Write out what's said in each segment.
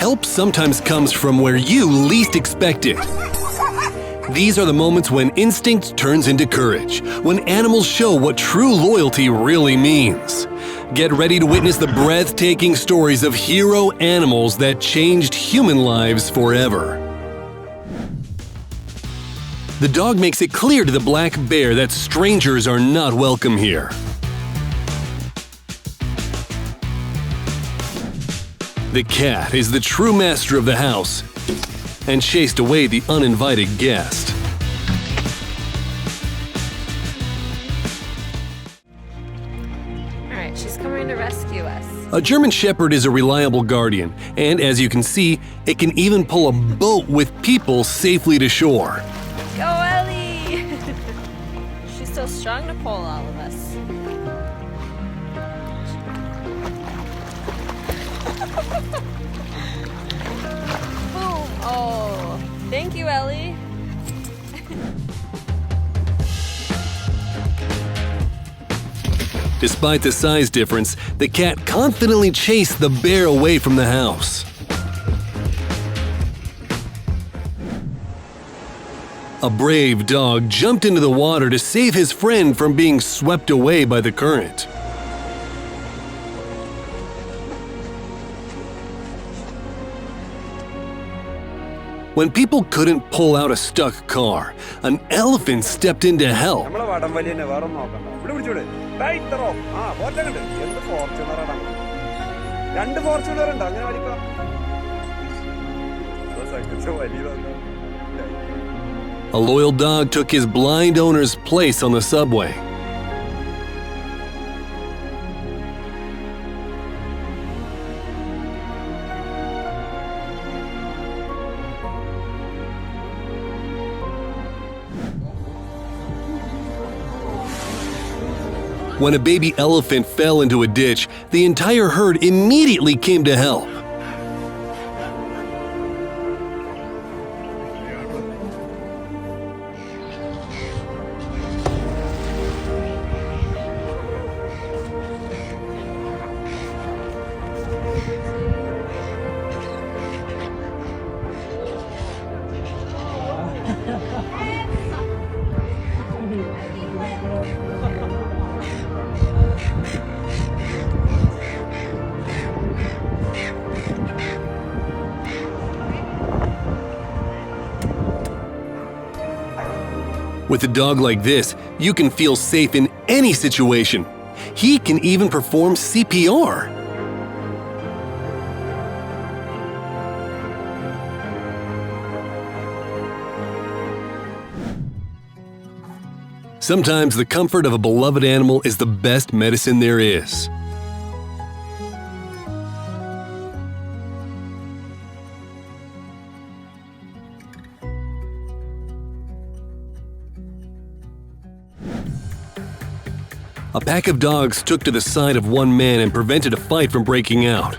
help sometimes comes from where you least expect it. These are the moments when instinct turns into courage, when animals show what true loyalty really means. Get ready to witness the breathtaking stories of hero animals that changed human lives forever. The dog makes it clear to the black bear that strangers are not welcome here. The cat is the true master of the house and chased away the uninvited guest. All right, she's coming to rescue us. A German Shepherd is a reliable guardian, and as you can see, it can even pull a boat with people safely to shore. Go, Ellie! She's so strong to pull all of us. Boom! Oh, thank you, Ellie. Despite the size difference, the cat confidently chased the bear away from the house. A brave dog jumped into the water to save his friend from being swept away by the current. When people couldn't pull out a stuck car, an elephant stepped in to help. A loyal dog took his blind owner's place on the subway. When a baby elephant fell into a ditch, the entire herd immediately came to help. With a dog like this, you can feel safe in any situation. He can even perform CPR. Sometimes the comfort of a beloved animal is the best medicine there is. A pack of dogs took to the side of one man and prevented a fight from breaking out.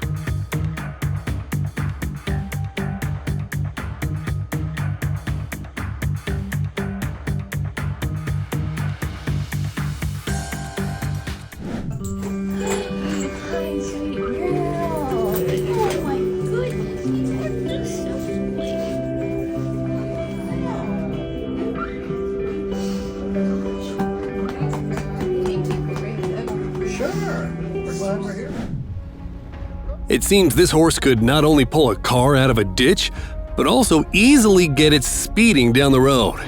It seems this horse could not only pull a car out of a ditch, but also easily get it speeding down the road.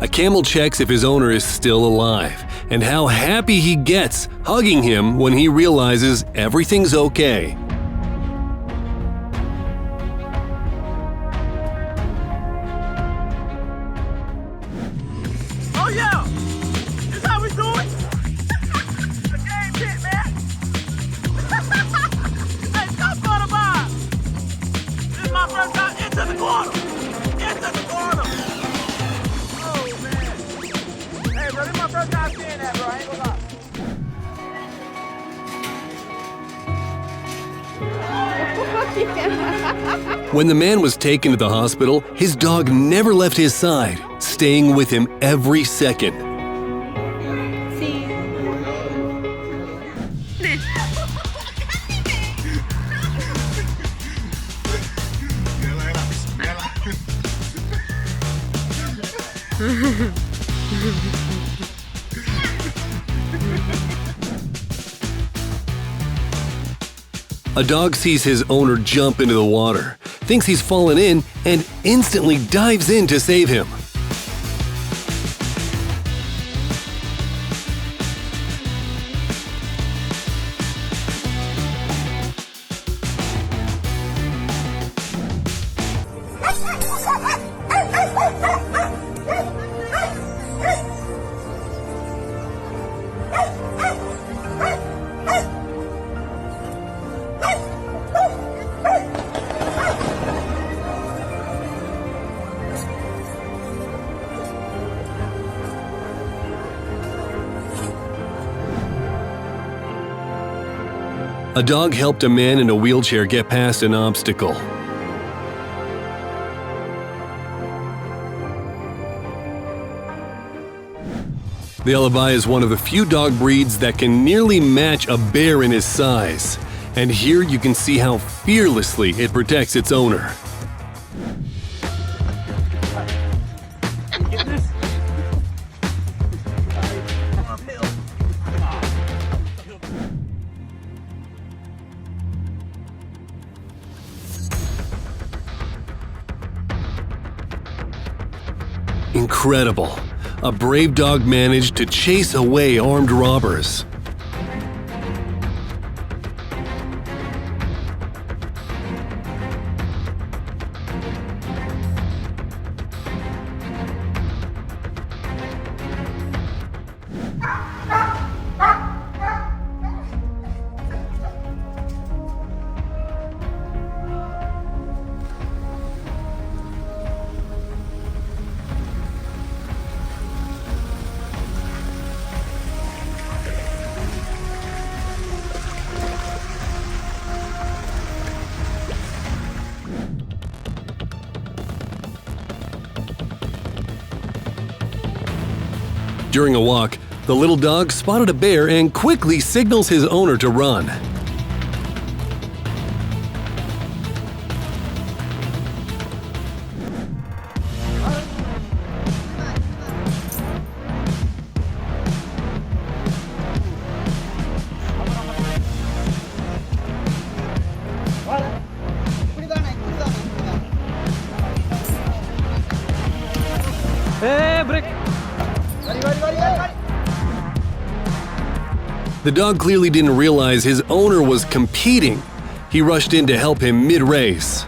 A camel checks if his owner is still alive, and how happy he gets hugging him when he realizes everything's okay. Oh yeah! This how we do it? The game hit, man! Hey, stop for the vibe! This is my first time into the corner! Into the corner! Oh, man. Hey, bro, this is my first time seeing that, bro. I ain't gonna lie. When the man was taken to the hospital, his dog never left his side, staying with him every second. See? A dog sees his owner jump into the water, thinks he's fallen in, and instantly dives in to save him. A dog helped a man in a wheelchair get past an obstacle. The Alabai is one of the few dog breeds that can nearly match a bear in his size. And here you can see how fearlessly it protects its owner. Incredible! A brave dog managed to chase away armed robbers. During a walk, the little dog spotted a bear and quickly signals his owner to run. The dog clearly didn't realize his owner was competing. He rushed in to help him mid-race.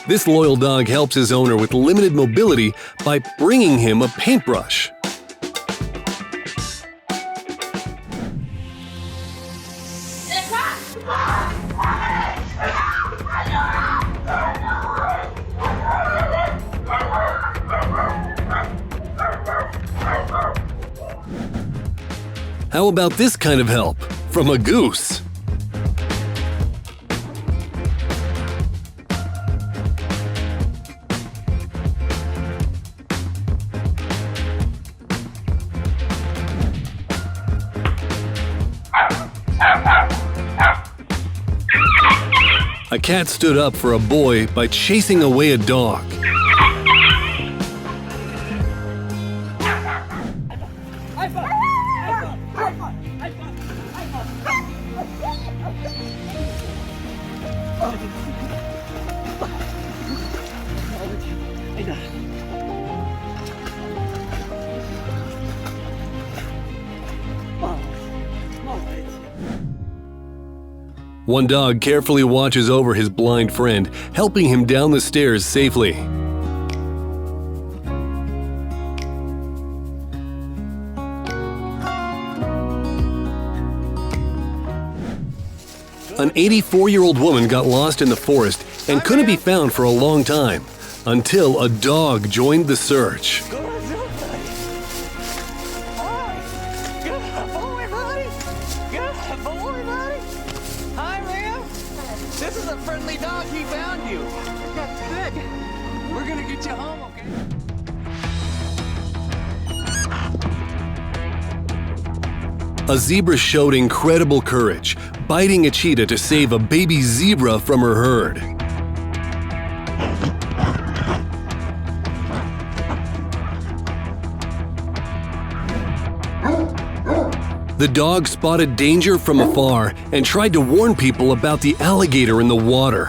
This loyal dog helps his owner with limited mobility by bringing him a paintbrush. How about this kind of help from a goose? A cat stood up for a boy by chasing away a dog. One dog carefully watches over his blind friend, helping him down the stairs safely. An 84-year-old woman got lost in the forest and couldn't be found for a long time, until a dog joined the search. This is a friendly dog. He found you. That's good. We're gonna get you home, okay? A zebra showed incredible courage, biting a cheetah to save a baby zebra from her herd. The dog spotted danger from afar and tried to warn people about the alligator in the water.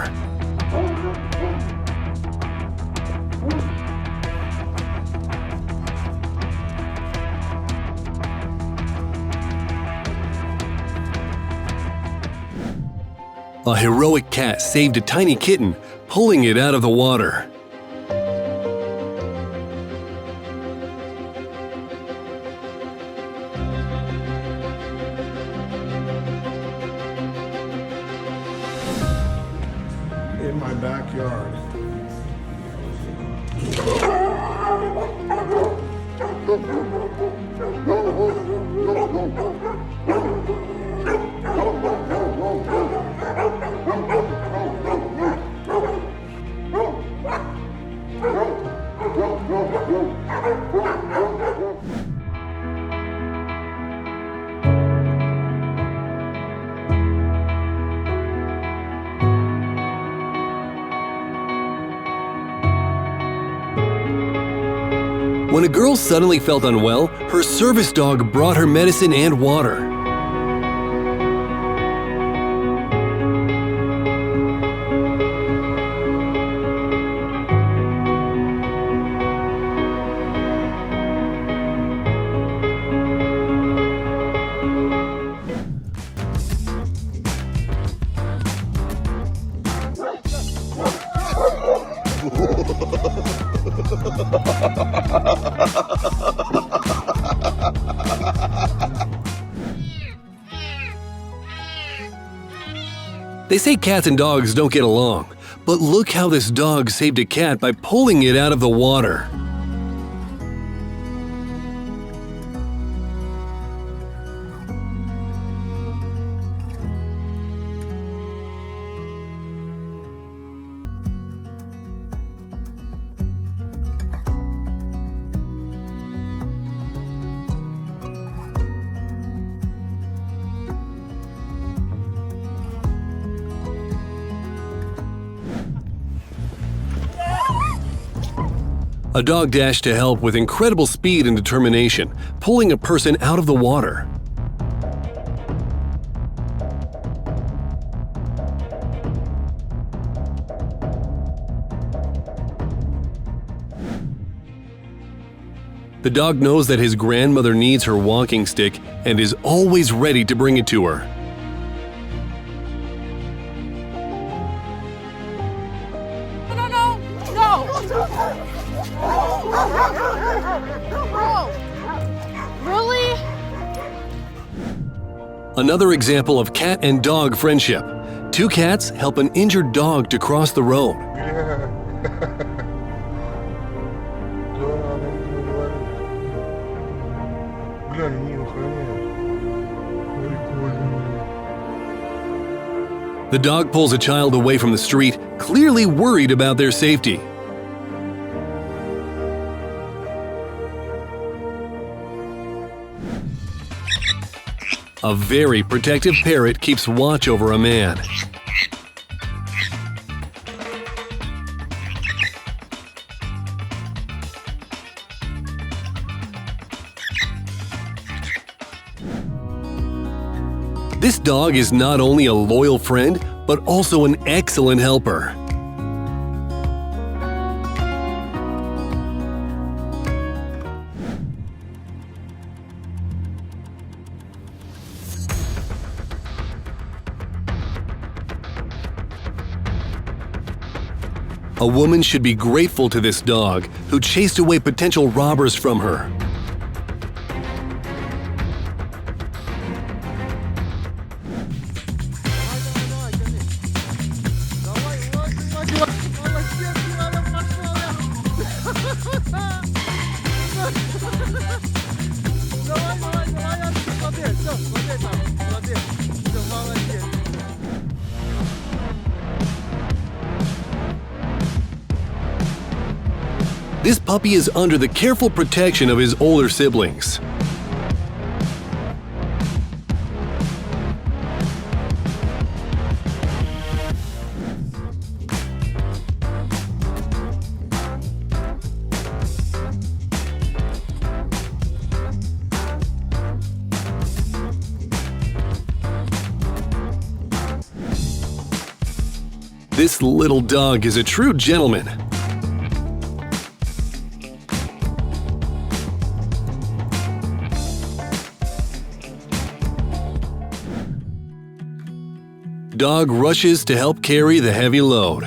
A heroic cat saved a tiny kitten, pulling it out of the water. In my backyard. When a girl suddenly felt unwell, her service dog brought her medicine and water. They say cats and dogs don't get along, but look how this dog saved a cat by pulling it out of the water. A dog dashed to help with incredible speed and determination, pulling a person out of the water. The dog knows that his grandmother needs her walking stick and is always ready to bring it to her. Really? Another example of cat and dog friendship. Two cats help an injured dog to cross the road. The dog pulls a child away from the street, clearly worried about their safety. A very protective parrot keeps watch over a man. This dog is not only a loyal friend, but also an excellent helper. A woman should be grateful to this dog, who chased away potential robbers from her. This puppy is under the careful protection of his older siblings. This little dog is a true gentleman. Dog rushes to help carry the heavy load.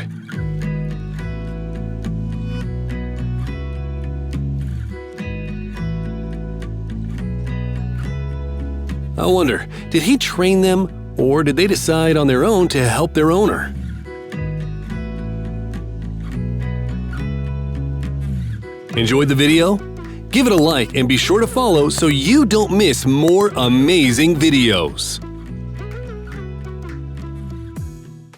I wonder, did he train them, or did they decide on their own to help their owner? Enjoyed the video? Give it a like and be sure to follow so you don't miss more amazing videos.